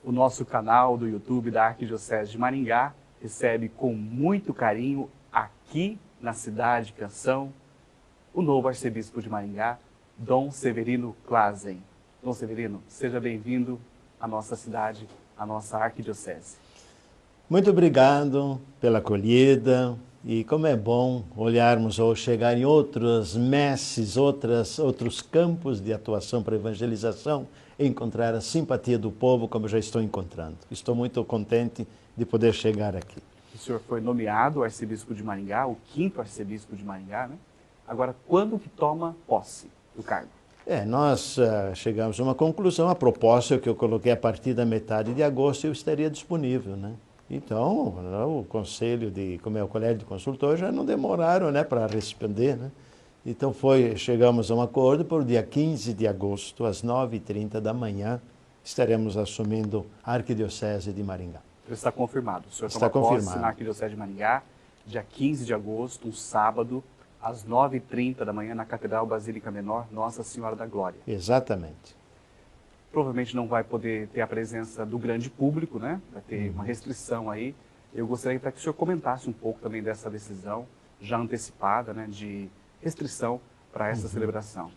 O nosso canal do YouTube da Arquidiocese de Maringá recebe com muito carinho, aqui na cidade Canção, o novo arcebispo de Maringá, Dom Severino Clasen. Dom Severino, seja bem-vindo à nossa cidade, à nossa arquidiocese. Muito obrigado pela acolhida e como é bom olharmos ou chegar em outras messes, outros campos de atuação para evangelização e encontrar a simpatia do povo como já estou encontrando. Estou muito contente de poder chegar aqui. O senhor foi nomeado arcebispo de Maringá, o 5º arcebispo de Maringá, né? Agora, quando que toma posse do cargo? Nós chegamos a uma conclusão, a propósito que eu coloquei a partir da metade de agosto eu estaria disponível, né? Então, o conselho como é o colégio de consultores, já não demoraram, né, para responder, né? Então chegamos a um acordo por dia 15 de agosto, às 9h30 da manhã, estaremos assumindo a Arquidiocese de Maringá. Está confirmado. O senhor Está toma posse confirmado. na Arquidiocese de Maringá, dia 15 de agosto, um sábado, às 9h30 da manhã, na Catedral Basílica Menor, Nossa Senhora da Glória. Exatamente. Provavelmente não vai poder ter a presença do grande público, né? Vai ter uma restrição aí. Eu gostaria que o senhor comentasse um pouco também dessa decisão já antecipada, né, de restrição para essa celebração.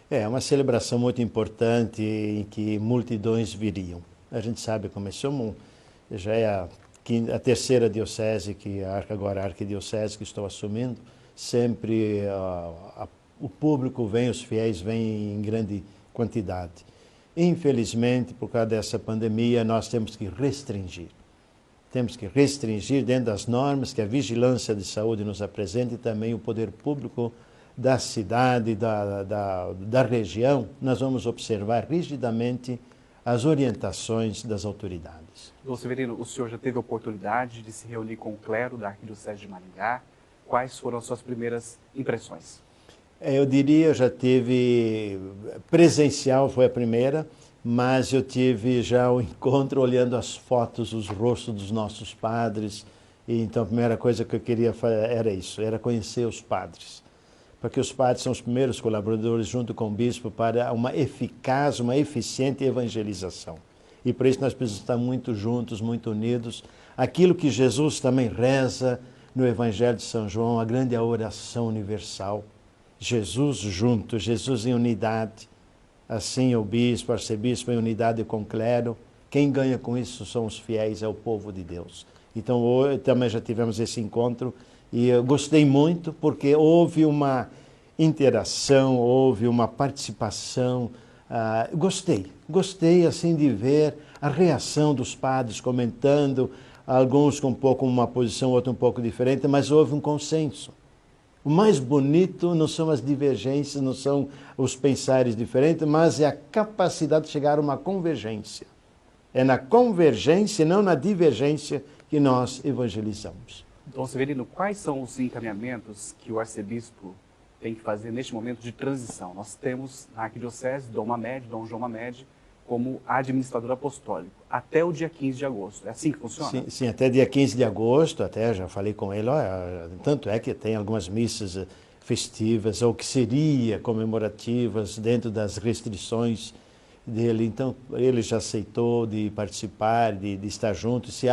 É uma celebração muito importante em que multidões viriam. A gente sabe como já é a terceira diocese, agora a arquidiocese que estou assumindo, sempre o público vem, os fiéis vêm em grande quantidade. Infelizmente, por causa dessa pandemia, nós temos que restringir. Temos que restringir dentro das normas que a vigilância de saúde nos apresenta e também o poder público da cidade, da região. Nós vamos observar rigidamente as orientações das autoridades. Dom Severino, o senhor já teve a oportunidade de se reunir com o clero da Arquidiocese de Maringá. Quais foram as suas primeiras impressões? Eu diria, já tive presencial, foi a primeira, mas eu tive já o encontro olhando as fotos, os rostos dos nossos padres. E então a primeira coisa que eu queria fazer era isso, era conhecer os padres. Porque os padres são os primeiros colaboradores junto com o bispo para uma eficaz, uma eficiente evangelização. E por isso nós precisamos estar muito juntos, muito unidos. Aquilo que Jesus também reza no Evangelho de São João, a grande oração universal. Jesus junto, Jesus em unidade, assim o bispo, o arcebispo em unidade com o clero. Quem ganha com isso são os fiéis, é o povo de Deus. Então hoje também já tivemos esse encontro e eu gostei muito porque houve uma interação, houve uma participação. Gostei assim de ver a reação dos padres comentando, alguns com uma posição, outros um pouco diferente, mas houve um consenso. O mais bonito não são as divergências, não são os pensares diferentes, mas é a capacidade de chegar a uma convergência. É na convergência, não na divergência, que nós evangelizamos. Dom Severino, quais são os encaminhamentos que o arcebispo tem que fazer neste momento de transição? Nós temos na Arquidiocese Dom João Mamed, como administrador apostólico, até o dia 15 de agosto. É assim que funciona? Sim, até dia 15 de agosto, até já falei com ele, tanto é que tem algumas missas festivas, ou que seria comemorativas dentro das restrições dele. Então, ele já aceitou de participar, de estar junto. Se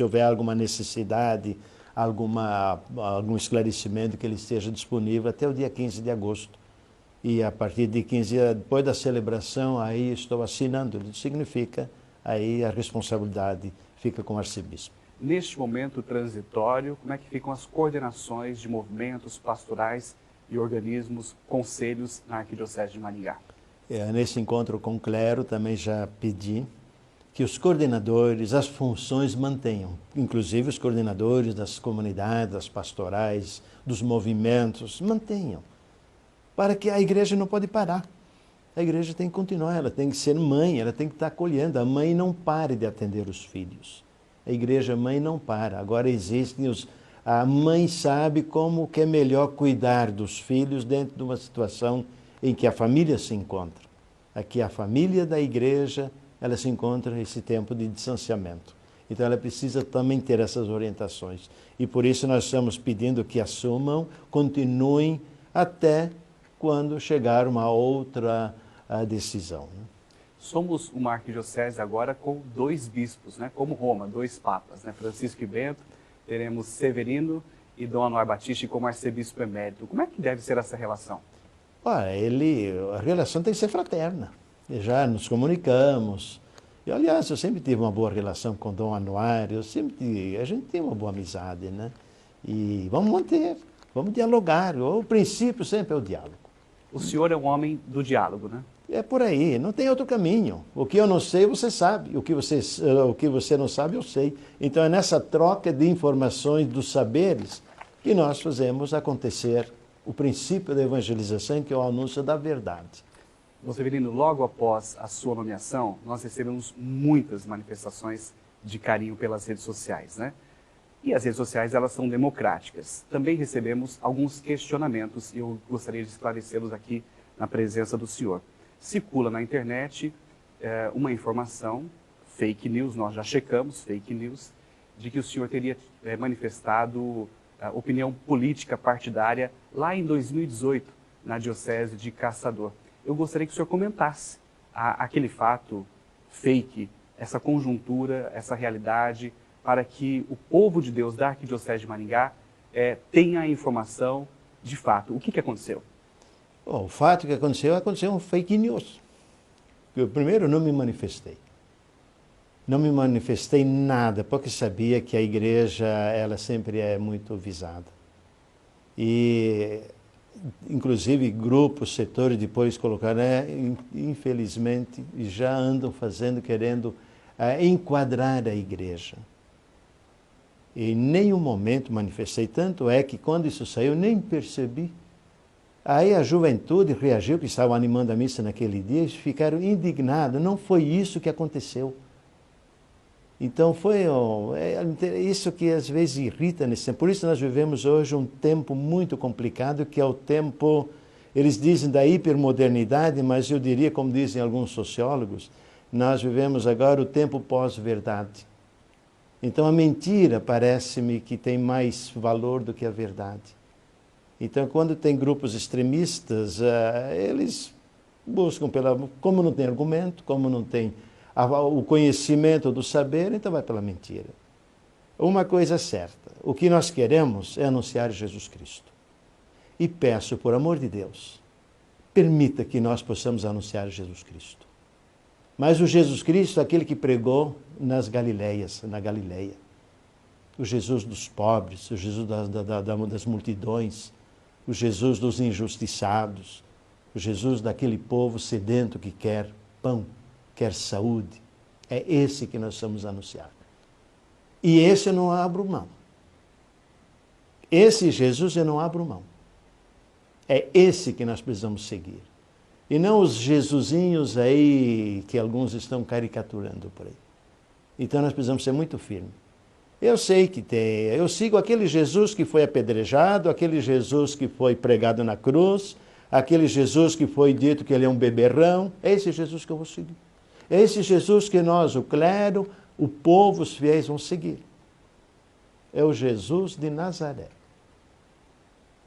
houver alguma necessidade, algum esclarecimento, que ele esteja disponível até o dia 15 de agosto. E a partir de 15 dias, depois da celebração, aí estou assinando. Isso significa, aí a responsabilidade fica com o arcebispo. Neste momento transitório, como é que ficam as coordenações de movimentos pastorais e organismos, conselhos na Arquidiocese de Maringá? Nesse encontro com o clero, também já pedi que os coordenadores, as funções mantenham. Inclusive os coordenadores das comunidades, das pastorais, dos movimentos, mantenham. Para que a igreja não pode parar. A igreja tem que continuar, ela tem que ser mãe, ela tem que estar acolhendo. A mãe não pare de atender os filhos. A igreja mãe não para. Agora a mãe sabe como que é melhor cuidar dos filhos dentro de uma situação em que a família se encontra. Aqui a família da igreja, ela se encontra nesse tempo de distanciamento. Então ela precisa também ter essas orientações. E por isso nós estamos pedindo que assumam, continuem até quando chegar uma outra decisão. Somos uma arquidiocese agora com 2 bispos, né? Como Roma, 2 papas, né? Francisco e Bento, teremos Severino e Dom Anuar Batista como arcebispo emérito. Como é que deve ser essa relação? Olha, a relação tem que ser fraterna. E já nos comunicamos. E, aliás, eu sempre tive uma boa relação com Dom Anuário, a gente tem uma boa amizade, né? E vamos manter, vamos dialogar. O princípio sempre é o diálogo. O senhor é um homem do diálogo, né? É por aí, não tem outro caminho. O que eu não sei, você sabe. O que você não sabe, eu sei. Então é nessa troca de informações, dos saberes, que nós fazemos acontecer o princípio da evangelização, que é o anúncio da verdade. Dom Severino, logo após a sua nomeação, nós recebemos muitas manifestações de carinho pelas redes sociais, né? E as redes sociais, elas são democráticas. Também recebemos alguns questionamentos e eu gostaria de esclarecê-los aqui na presença do senhor. Circula na internet uma informação, fake news, nós já checamos, fake news, de que o senhor teria manifestado opinião política partidária lá em 2018, na Diocese de Caçador. Eu gostaria que o senhor comentasse aquele fato fake, essa conjuntura, essa realidade, para que o povo de Deus da Arquidiocese de Maringá tenha a informação de fato. O que aconteceu? Bom, o fato que aconteceu um fake news. Eu, primeiro, não me manifestei. Não me manifestei nada, porque sabia que a igreja, ela sempre é muito visada. E, inclusive, grupos, setores depois colocaram, infelizmente, já andam fazendo, querendo enquadrar a igreja. E em nenhum momento manifestei, tanto é que quando isso saiu, nem percebi. Aí a juventude reagiu, que estavam animando a missa naquele dia, e ficaram indignados. Não foi isso que aconteceu. Então foi isso que às vezes irrita nesse tempo. Por isso nós vivemos hoje um tempo muito complicado, que é o tempo, eles dizem da hipermodernidade, mas eu diria, como dizem alguns sociólogos, nós vivemos agora o tempo pós-verdade. Então a mentira parece-me que tem mais valor do que a verdade. Então, quando tem grupos extremistas, eles buscam como não tem argumento, como não tem o conhecimento do saber, então vai pela mentira. Uma coisa é certa, o que nós queremos é anunciar Jesus Cristo. E peço, por amor de Deus, permita que nós possamos anunciar Jesus Cristo. Mas o Jesus Cristo, aquele que pregou na Galileia. O Jesus dos pobres, o Jesus das multidões, o Jesus dos injustiçados, o Jesus daquele povo sedento que quer pão, quer saúde. É esse que nós vamos anunciar. E esse eu não abro mão. Esse Jesus eu não abro mão. É esse que nós precisamos seguir. E não os Jesusinhos aí que alguns estão caricaturando por aí. Então nós precisamos ser muito firmes. Eu sei que eu sigo aquele Jesus que foi apedrejado, aquele Jesus que foi pregado na cruz, aquele Jesus que foi dito que ele é um beberrão. É esse Jesus que eu vou seguir. É esse Jesus que nós, o clero, o povo, os fiéis vão seguir. É o Jesus de Nazaré.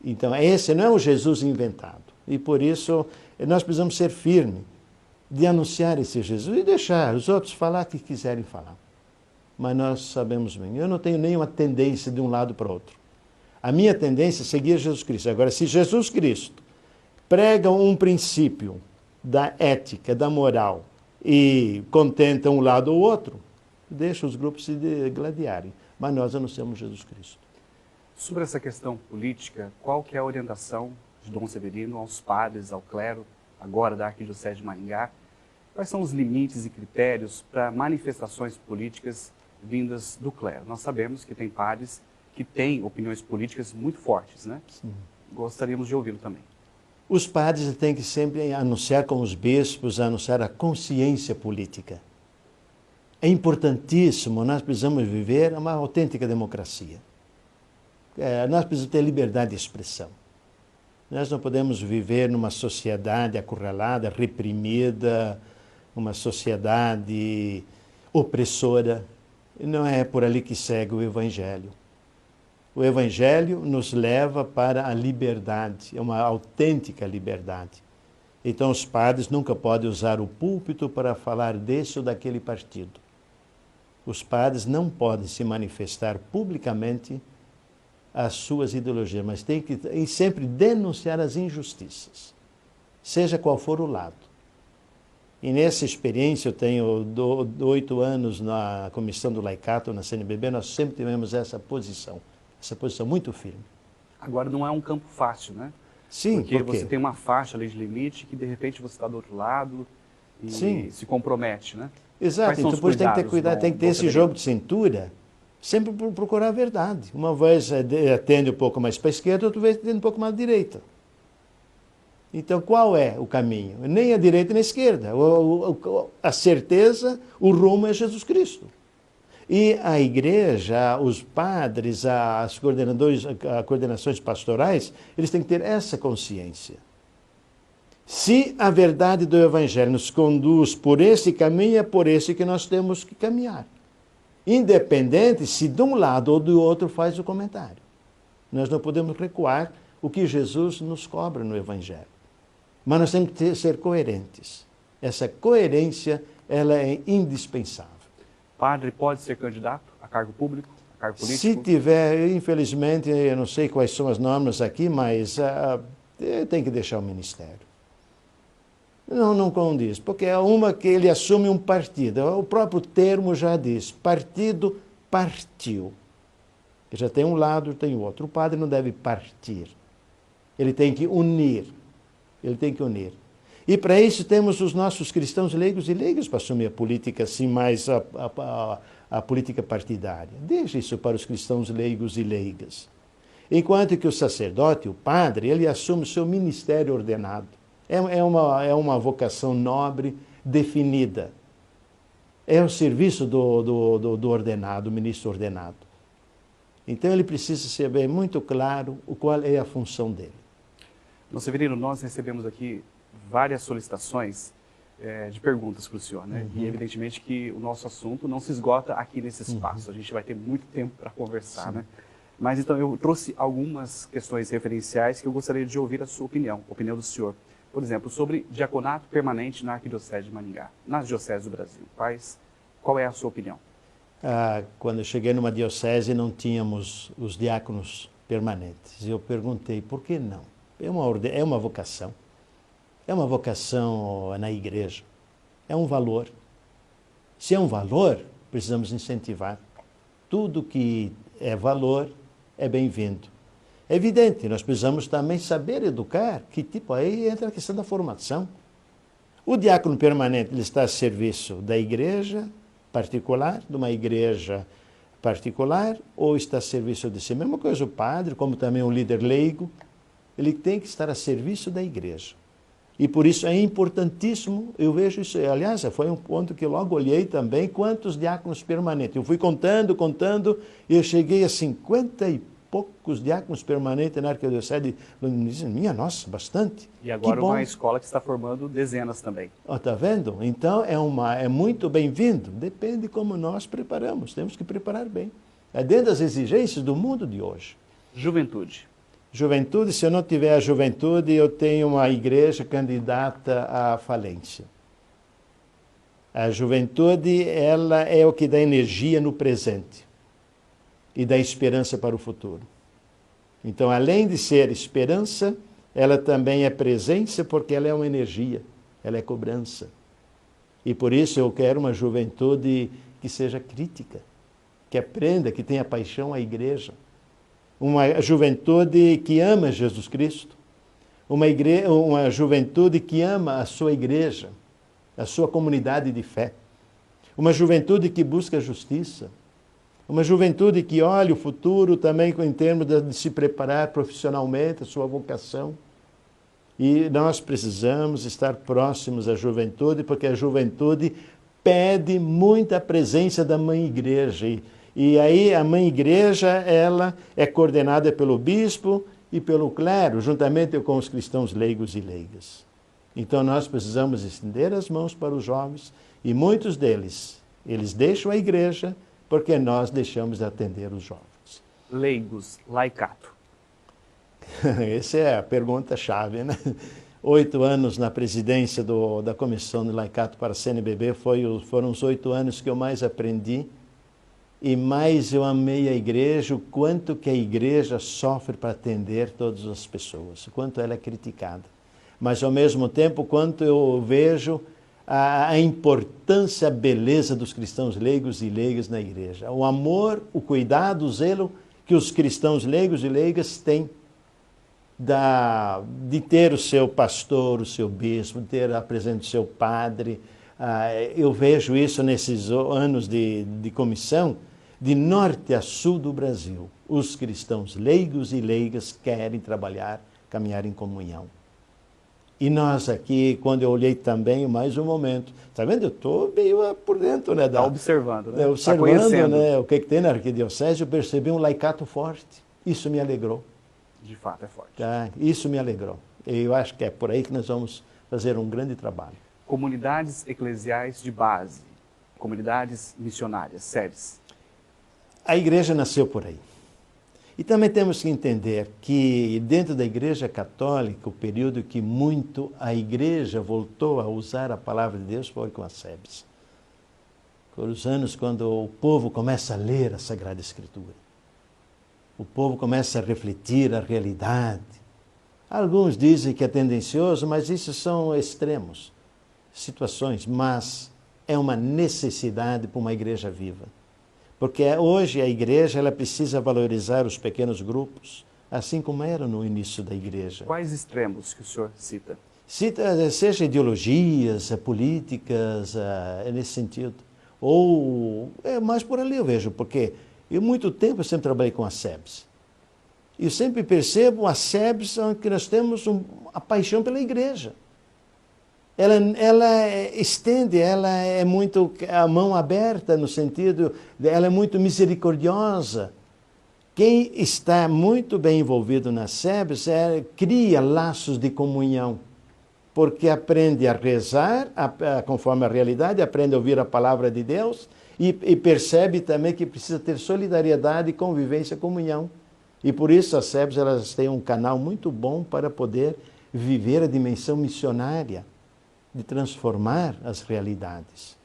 Então, esse não é o Jesus inventado. E por isso, nós precisamos ser firmes de anunciar esse Jesus e deixar os outros falar o que quiserem falar. Mas nós sabemos bem, eu não tenho nenhuma tendência de um lado para o outro. A minha tendência é seguir Jesus Cristo. Agora, se Jesus Cristo prega um princípio da ética, da moral, e contenta um lado ou outro, deixa os grupos se gladiarem. Mas nós anunciamos Jesus Cristo. Sobre essa questão política, qual que é a orientação de Dom Severino aos padres, ao clero, agora da Arquidiocese de Maringá? Quais são os limites e critérios para manifestações políticas vindas do clero? Nós sabemos que tem padres que têm opiniões políticas muito fortes, né? Sim. Gostaríamos de ouvi-lo também. Os padres têm que sempre anunciar, como os bispos, anunciar a consciência política. É importantíssimo, nós precisamos viver uma autêntica democracia. Nós precisamos ter liberdade de expressão. Nós não podemos viver numa sociedade acurralada, reprimida, uma sociedade opressora. Não é por ali que segue o Evangelho. O Evangelho nos leva para a liberdade, é uma autêntica liberdade. Então os padres nunca podem usar o púlpito para falar desse ou daquele partido. Os padres não podem se manifestar publicamente as suas ideologias, mas tem que sempre denunciar as injustiças, seja qual for o lado. E nessa experiência, eu tenho 8 anos na Comissão do Laicato, na CNBB, nós sempre tivemos essa posição muito firme. Agora, não é um campo fácil, né? Sim, porque por quê? você tem uma faixa ali de limite que, de repente, você está do outro lado e Sim. se compromete, né? Exato, então por isso tem que ter cuidado, tem que ter esse jogo de cintura, sempre procurar a verdade. Uma vez atende um pouco mais para a esquerda, outra vez atende um pouco mais à direita. Então qual é o caminho? Nem a direita nem a esquerda. A certeza, o rumo é Jesus Cristo. E a igreja, os padres, as coordenações pastorais, eles têm que ter essa consciência. Se a verdade do Evangelho nos conduz por esse caminho, é por esse que nós temos que caminhar. Independente se de um lado ou do outro faz o comentário. Nós não podemos recuar o que Jesus nos cobra no Evangelho. Mas nós temos que ser coerentes. Essa coerência, ela é indispensável. Padre pode ser candidato a cargo público, a cargo político? Se tiver, infelizmente, eu não sei quais são as normas aqui, mas tem que deixar o ministério. Não condiz, porque é uma que ele assume um partido. O próprio termo já diz, partido partiu. Já tem um lado, tem o outro. O padre não deve partir. Ele tem que unir. Ele tem que unir. E para isso temos os nossos cristãos leigos e leigas para assumir a política, assim, mais a política partidária. Deixa isso para os cristãos leigos e leigas. Enquanto que o sacerdote, o padre, ele assume o seu ministério ordenado. É uma vocação nobre, definida. É o serviço do ordenado, do ministro ordenado. Então ele precisa ser bem muito claro qual é a função dele. Dom Severino, nós recebemos aqui várias solicitações de perguntas para o senhor, né? E evidentemente que o nosso assunto não se esgota aqui nesse espaço. A gente vai ter muito tempo para conversar, né? Mas então eu trouxe algumas questões referenciais que eu gostaria de ouvir a sua opinião, a opinião do senhor. Por exemplo, sobre diaconato permanente na Arquidiocese de Maringá, nas dioceses do Brasil. Qual é a sua opinião? Quando eu cheguei numa diocese, não tínhamos os diáconos permanentes. Eu perguntei, por que não? É uma vocação. É uma vocação na igreja. É um valor. Se é um valor, precisamos incentivar. Tudo que é valor é bem-vindo. É evidente, nós precisamos também saber educar, aí entra a questão da formação. O diácono permanente ele está a serviço da igreja particular, de uma igreja particular, ou está a serviço de si. A mesma coisa o padre, como também o líder leigo, ele tem que estar a serviço da igreja. E por isso é importantíssimo, eu vejo isso, aliás, foi um ponto que eu logo olhei também, quantos diáconos permanentes. Eu fui contando, e eu cheguei a 50 e poucos diáconos permanentes na Arquidiocese. Minha nossa, bastante. E agora uma escola que está formando dezenas também. Está vendo? Então é muito bem-vindo. Depende como nós preparamos. Temos que preparar bem. É dentro das exigências do mundo de hoje. Juventude. Juventude, se eu não tiver a juventude, eu tenho uma igreja candidata à falência. A juventude, ela é o que dá energia no presente e dá esperança para o futuro. Então, além de ser esperança, ela também é presença porque ela é uma energia, ela é cobrança. E por isso eu quero uma juventude que seja crítica, que aprenda, que tenha paixão à igreja. Uma juventude que ama Jesus Cristo, uma juventude que ama a sua igreja, a sua comunidade de fé, uma juventude que busca justiça, uma juventude que olha o futuro também em termos de se preparar profissionalmente, a sua vocação. E nós precisamos estar próximos à juventude, porque a juventude pede muita presença da Mãe Igreja. E aí a Mãe Igreja, ela é coordenada pelo bispo e pelo clero, juntamente com os cristãos leigos e leigas. Então nós precisamos estender as mãos para os jovens e muitos deles, eles deixam a igreja porque nós deixamos de atender os jovens. Leigos, laicato. Essa é a pergunta-chave, né? 8 anos na presidência da Comissão de Laicato para a CNBB, foram os 8 anos que eu mais aprendi e mais eu amei a igreja, o quanto que a igreja sofre para atender todas as pessoas, o quanto ela é criticada. Mas, ao mesmo tempo, quanto eu vejo a importância, a beleza dos cristãos leigos e leigas na igreja. O amor, o cuidado, o zelo que os cristãos leigos e leigas têm de ter o seu pastor, o seu bispo, de ter a presença do seu padre. Eu vejo isso nesses anos de comissão, de norte a sul do Brasil. Os cristãos leigos e leigas querem trabalhar, caminhar em comunhão. E nós aqui, quando eu olhei também, mais um momento, está vendo? Eu estou meio por dentro, né? Está observando, né? Observando, né, o que tem na arquidiocese, eu percebi um laicato forte. Isso me alegrou. De fato, é forte. Tá? Isso me alegrou. E eu acho que é por aí que nós vamos fazer um grande trabalho. Comunidades eclesiais de base, comunidades missionárias, SEBs. A igreja nasceu por aí. E também temos que entender que dentro da Igreja Católica, o período que muito a igreja voltou a usar a palavra de Deus foi com as SEBs. Foram os anos quando o povo começa a ler a Sagrada Escritura. O povo começa a refletir a realidade. Alguns dizem que é tendencioso, mas isso são extremos, situações, mas é uma necessidade para uma igreja viva. Porque hoje a igreja ela precisa valorizar os pequenos grupos, assim como era no início da igreja. Quais extremos que o senhor cita? Seja ideologias, políticas, nesse sentido. Ou, mais por ali eu vejo, porque eu muito tempo eu sempre trabalhei com as SEBs. E eu sempre percebo as SEBs que nós temos a paixão pela igreja. Ela estende, ela é muito a mão aberta no sentido, ela é muito misericordiosa. Quem está muito bem envolvido nas SEBs cria laços de comunhão, porque aprende a rezar conforme a realidade, aprende a ouvir a palavra de Deus e percebe também que precisa ter solidariedade, convivência, comunhão. E por isso as SEBs elas têm um canal muito bom para poder viver a dimensão missionária, de transformar as realidades.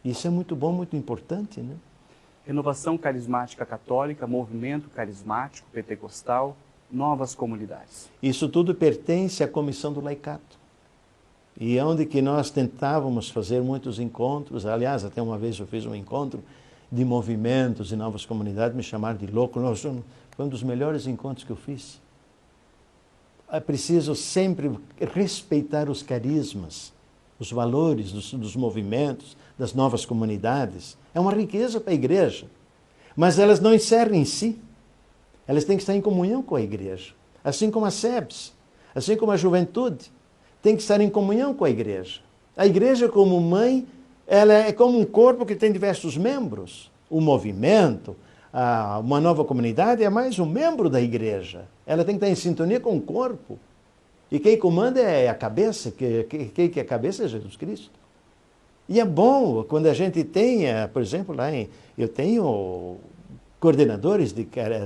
Isso é muito bom, muito importante, né? Renovação Carismática Católica, Movimento Carismático Pentecostal, novas comunidades. Isso tudo pertence à Comissão do Laicato. E é onde que nós tentávamos fazer muitos encontros. Aliás, até uma vez eu fiz um encontro de movimentos e novas comunidades, me chamaram de louco. Foi um dos melhores encontros que eu fiz. É preciso sempre respeitar os carismas, os valores dos movimentos, das novas comunidades. É uma riqueza para a igreja. Mas elas não encerram em si. Elas têm que estar em comunhão com a igreja. Assim como as SEBs, assim como a juventude, tem que estar em comunhão com a igreja. A igreja, como mãe, ela é como um corpo que tem diversos membros. O movimento, uma nova comunidade é mais um membro da igreja. Ela tem que estar em sintonia com o corpo. E quem comanda é a cabeça, quem que é a cabeça é Jesus Cristo. E é bom quando a gente tem, por exemplo, eu tenho coordenadores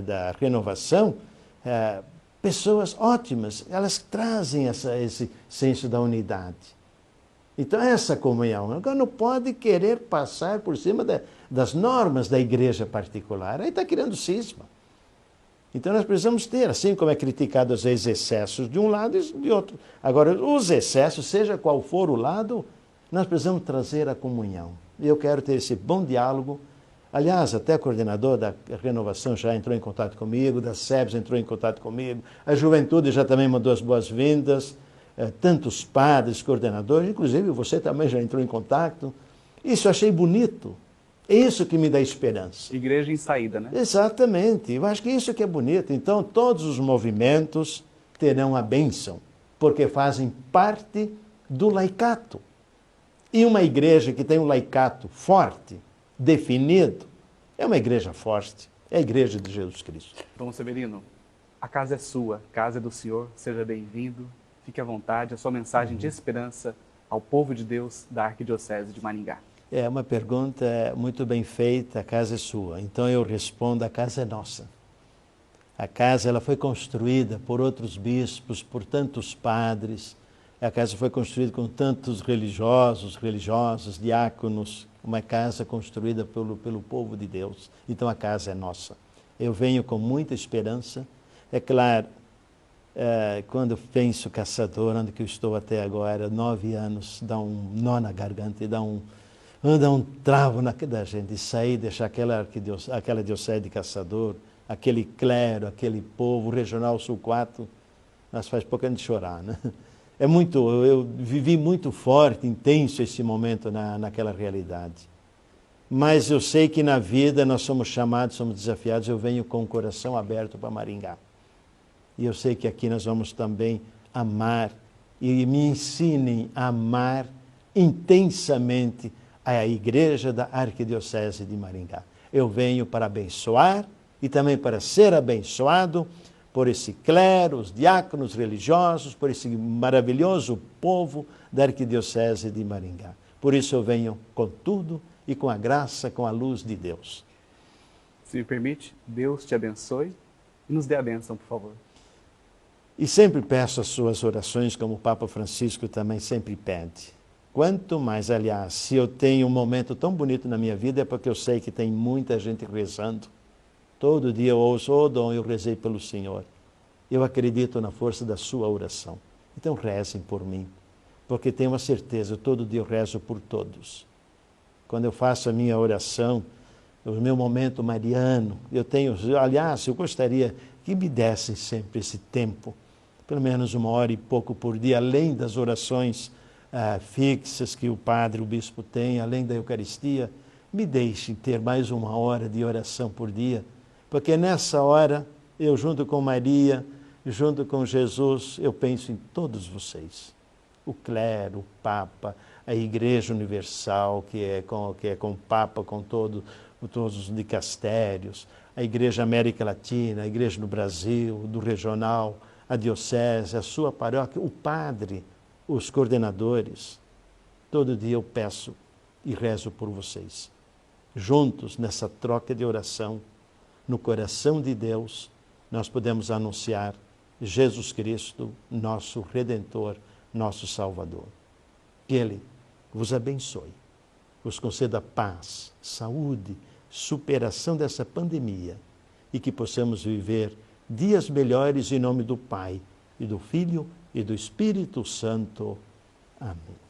da renovação, pessoas ótimas, elas trazem esse senso da unidade. Então essa comunhão, agora não pode querer passar por cima das normas da igreja particular, aí está criando cisma. Então nós precisamos ter, assim como é criticado às vezes excessos de um lado e de outro. Agora, os excessos, seja qual for o lado, nós precisamos trazer a comunhão. E eu quero ter esse bom diálogo. Aliás, até o coordenador da renovação já entrou em contato comigo, da SEBS entrou em contato comigo, a juventude já também mandou as boas-vindas, tantos padres, coordenadores, inclusive você também já entrou em contato. Isso eu achei bonito. É isso que me dá esperança. Igreja em saída, né? Exatamente. Eu acho que isso que é bonito. Então, todos os movimentos terão a bênção, porque fazem parte do laicato. E uma igreja que tem um laicato forte, definido, é uma igreja forte. É a igreja de Jesus Cristo. Dom Severino, a casa é sua, a casa é do Senhor. Seja bem-vindo. Fique à vontade. A sua mensagem de esperança ao povo de Deus da Arquidiocese de Maringá. É uma pergunta muito bem feita, a casa é sua. Então eu respondo, a casa é nossa. A casa ela foi construída por outros bispos, por tantos padres, A casa foi construída com tantos religiosos, religiosas, diáconos, uma casa construída pelo povo de Deus. Então a casa é nossa. Eu venho com muita esperança. É claro, quando eu penso caçador, onde que eu estou até agora, 9 anos, dá um nó na garganta e dá um travo da gente, sair, deixar aquela diocese de Caçador, aquele clero, aquele povo, regional Sul 4, mas faz pouco a gente chorar, né? Eu vivi muito forte, intenso esse momento naquela realidade. Mas eu sei que na vida nós somos chamados, somos desafiados, eu venho com o coração aberto para Maringá. E eu sei que aqui nós vamos também amar, e me ensinem a amar intensamente a Igreja da Arquidiocese de Maringá. Eu venho para abençoar e também para ser abençoado por esse clero, os diáconos religiosos, por esse maravilhoso povo da Arquidiocese de Maringá. Por isso eu venho com tudo e com a graça, com a luz de Deus. Se me permite, Deus te abençoe e nos dê a bênção, por favor. E sempre peço as suas orações, como o Papa Francisco também sempre pede. Quanto mais, aliás, se eu tenho um momento tão bonito na minha vida, é porque eu sei que tem muita gente rezando. Todo dia eu ouço, Dom, eu rezei pelo Senhor. Eu acredito na força da sua oração. Então rezem por mim, porque tenho a certeza, todo dia eu rezo por todos. Quando eu faço a minha oração, o meu momento mariano, eu gostaria que me dessem sempre esse tempo, pelo menos 1 hora e pouco por dia, além das orações fixas que o padre, o bispo tem, além da Eucaristia, me deixem ter mais 1 hora de oração por dia, porque nessa hora, eu junto com Maria, junto com Jesus, eu penso em todos vocês. O clero, o Papa, a Igreja Universal, que é com o Papa, com todos os dicastérios, a Igreja América Latina, a Igreja no Brasil, do regional, a diocese, a sua paróquia, o padre, os coordenadores. Todo dia eu peço e rezo por vocês. Juntos, nessa troca de oração, no coração de Deus, nós podemos anunciar Jesus Cristo, nosso Redentor, nosso Salvador. Que Ele vos abençoe, vos conceda paz, saúde, superação dessa pandemia e que possamos viver dias melhores em nome do Pai, e do Filho e do Espírito Santo. Amém.